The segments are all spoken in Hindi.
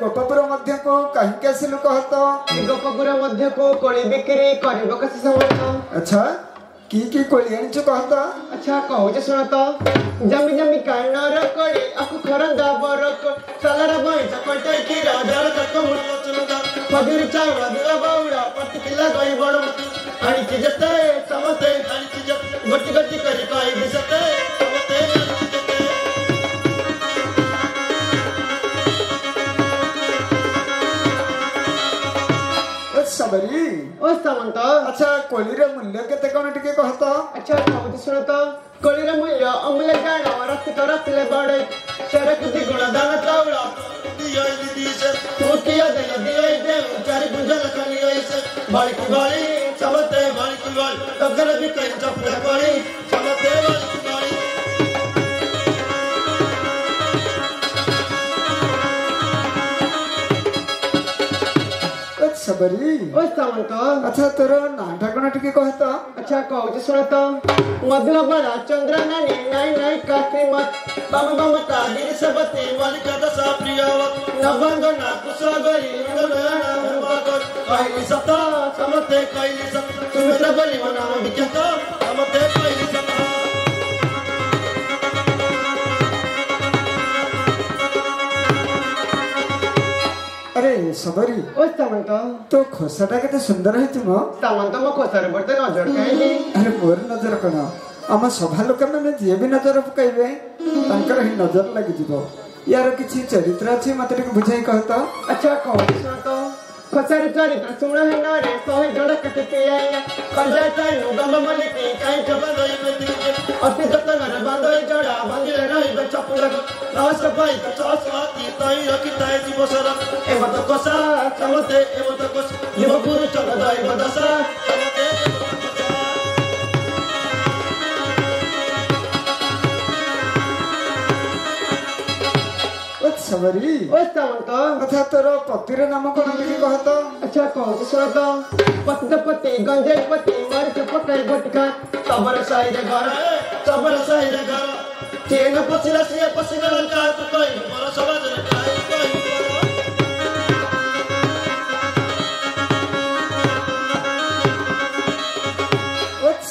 गोपपुर मध्य को कहीं कैसे लोग कहतो गोपपुर मध्य को कोली बिक्री करबो कसे समझ। अच्छा की कोली आनी छु कहतो। अच्छा कहू जे सुन तो जमी जमी कानर कोली अकु खरंदा बरक सलर बई चपटे की राजर तक मुचलदा पदिर चावड़ा दिया बावड़ा पट किला गई बड़ आनी की जते समते आनी की जत गटी गटी करी कई दिसते समते सबरी ओ सामंत। अच्छा कोली रे मूल्य केते कोन टिके कहतो। अच्छा कहू सुन तो कोली रे मूल्य अमूल्य गाण रस तो रसले बड़े चरक दी गुण दान चावड़ा दियो दी से टोटिया दे दियो दे चारि गुंजल खली ऐसे बाली की बाली समते बाली की बाली तगर भी कई चपड़े पड़ी समते बाली की बाली सबरी ओ सामंत। अच्छा तोर नाटा कोन टिके कहतो। अच्छा कहू जे सुन तो मधुर बड़ा चंद्र नानी नाई नाई काफी मत बम बम का दिल सबते मालिका दशा प्रियवत नबंग ना कुसगरी नगना मगर कइली सता समते कइली सत सुमित्र बलि मना विख्यात समते कइली सता। अरे सबरी ओ सामंत तो खोसाटा केते सुंदर है तुम। सामंत मो खोसार बर्ते नजर काइली। अरे मोर नजर कोन आम सभा लोक मैंने जे भी नजर पकाइबे तांकर ही नजर लागि जिवो यार किछि चरित्र अछि मते टिक बुझाई कहतो। अच्छा कहू सुन तो खोसार चरित्र सुन है ना रे सोहे जड़ कटे पिया कंजा चाइ गम मलिकी काई जब गई बेटी अति जतन रे बांधई जड़ा बांधिले रही बे चपुल नमस्ते भाई तो चौसवाती तई रखी तई जीव सर ए मत कोसा समते ए मत कोस जीव गुरु चल दई बदसा समते सबरी ओ सामंत। अच्छा तोर पतिर नाम कोन टिके कहतो। अच्छा कहू जे सुन तो पति पति गंजे पति मर के पकड़ बटका सबर साई रे घर चेन पसिला से पसिला लंका तो कोई मोर समाज रे काई कोई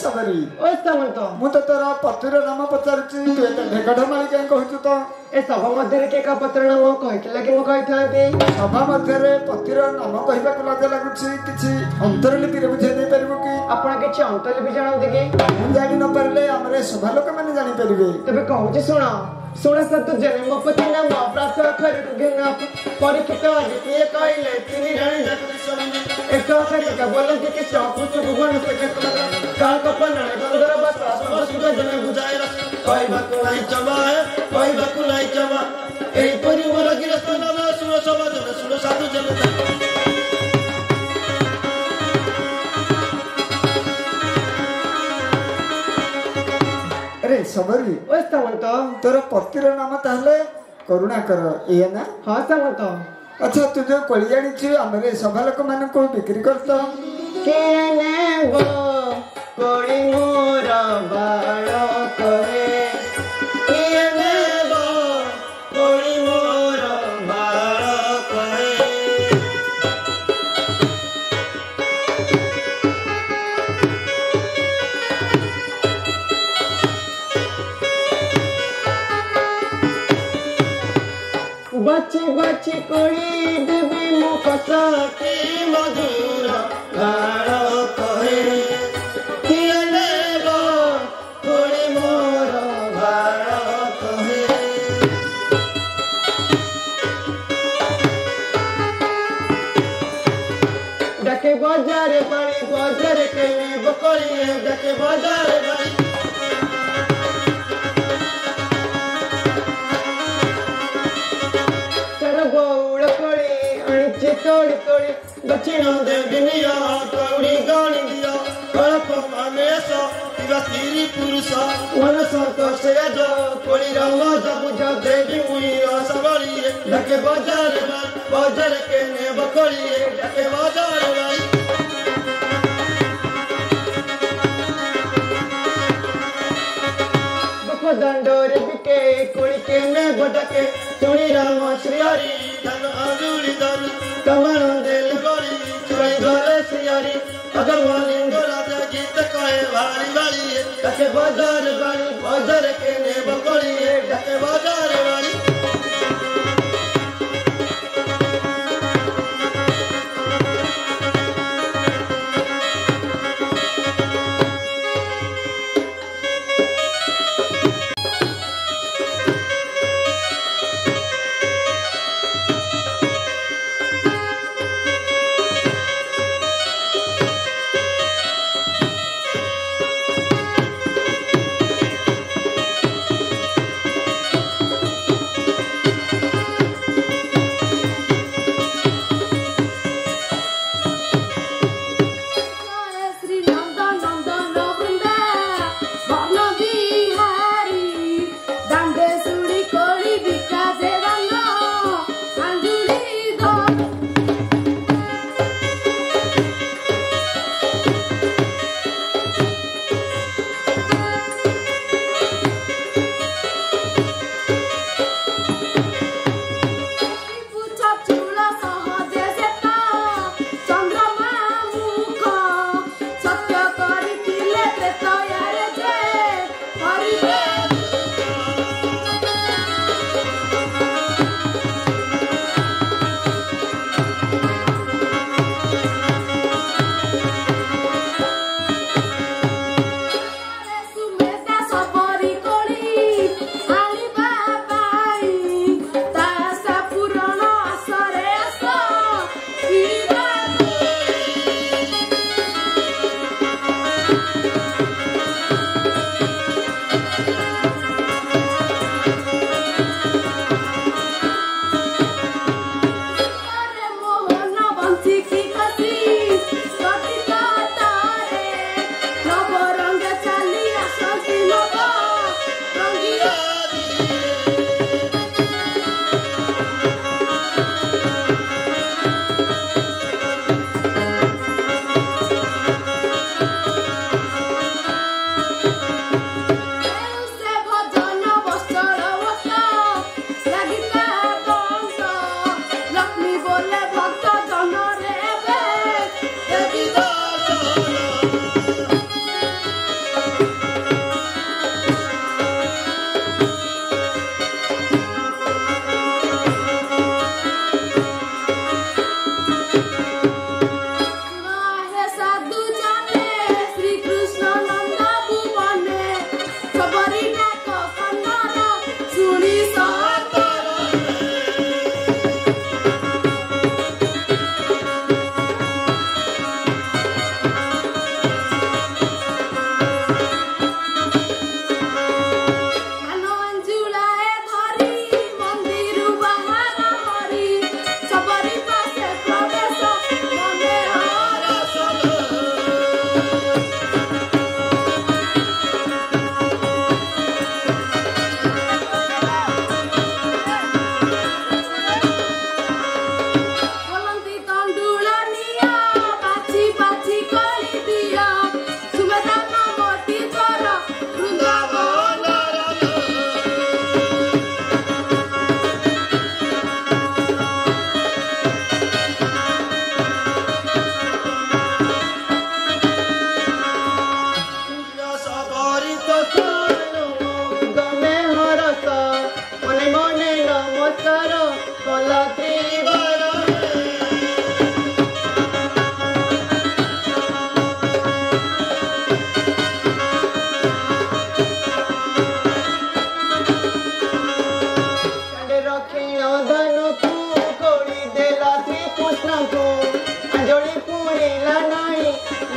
सबरी ओ सामंत। मु तो तोर पतिर नाम पचारछि तू एते ढेगढमाली काई कहछु तो। ए सभा मध्य के का पत्र नाम कहथिला कि मो कहथांती सभा मध्य रे पतिर नाम कहबा को लाज लागुछि किछि अंतरलिपि रे बुझे दे परबो कि आपण किछि अंतरलिपि जानो देगे मु जानि न परले हमरे सभा लोक माने जानि परिबे। तबे कहू जे सुन सुन सत जन्म पति नाम प्रात अखर घेना परीक्षित आदित्य कहले तिनी रानी जति समझ एक अखर का बोलन कि सब कुछ भगवान से काल कपन गंधर बस समस्त जन बुझाए कोई बात नहीं चमा ए परि मोर गिरस्त नाम सुन समाज सुन साधु जनता। अरे सबरी ओ सामंत तोर पतिर नाम ताहले करुणाकर ए ना। हां सामंत। अच्छा तू जो कोली जानी छि हमरे सभा लोक माने को बिक्री करतो के नेबो कोली मोर बाळो करे के नेबो कोली मोर बाळो करे। बच्ची बच्ची कोली देवी मुख सखी मधुर गाढ़ो कहे किए नेबो कोली मोर गाढ़ो कहे। डके बजारे पानी बजार के बकड़िए जाके बाजार भाई गौड़ कड़ी अणिचे तोड़ी तोड़ी दक्षिण दे दुनिया कौड़ी गाणी दिया कड़प मानेश तिरी पुरुष मन संतोष जो कोड़ी रंग बुझा देवी मुई सबड़िए जाके बाजार के ने बकड़िए जाके बाजार भाई दंडोर बिके कोड़ी के में बटके सुनी राम श्री हरि धन आजुड़ी धन कमल दिल गोरी चुराई घरे श्री हरि अगरवाली राजा गीत कहे भारी भारी जाके बाजार के ने बकड़िए जाके बाजार वाली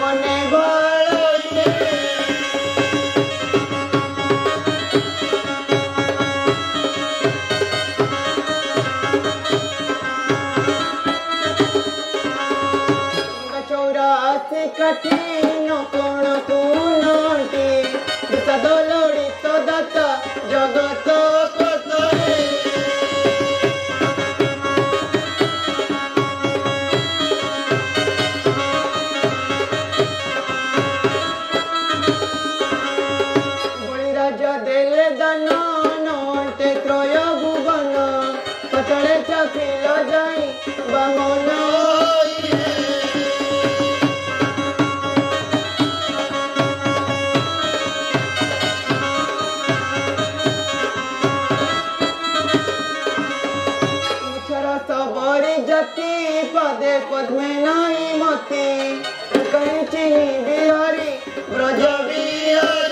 मने भळते चौरासी कठिन कोण कोणती सदलोडी सदत जगत कसरे बळीराज देले दान नोटे त्रय भुवन पतळे चापिल जाई बामन सबरी जति पदे पद्मे नहीं मती कहीं चिनी बिहारी ब्रज बिहारी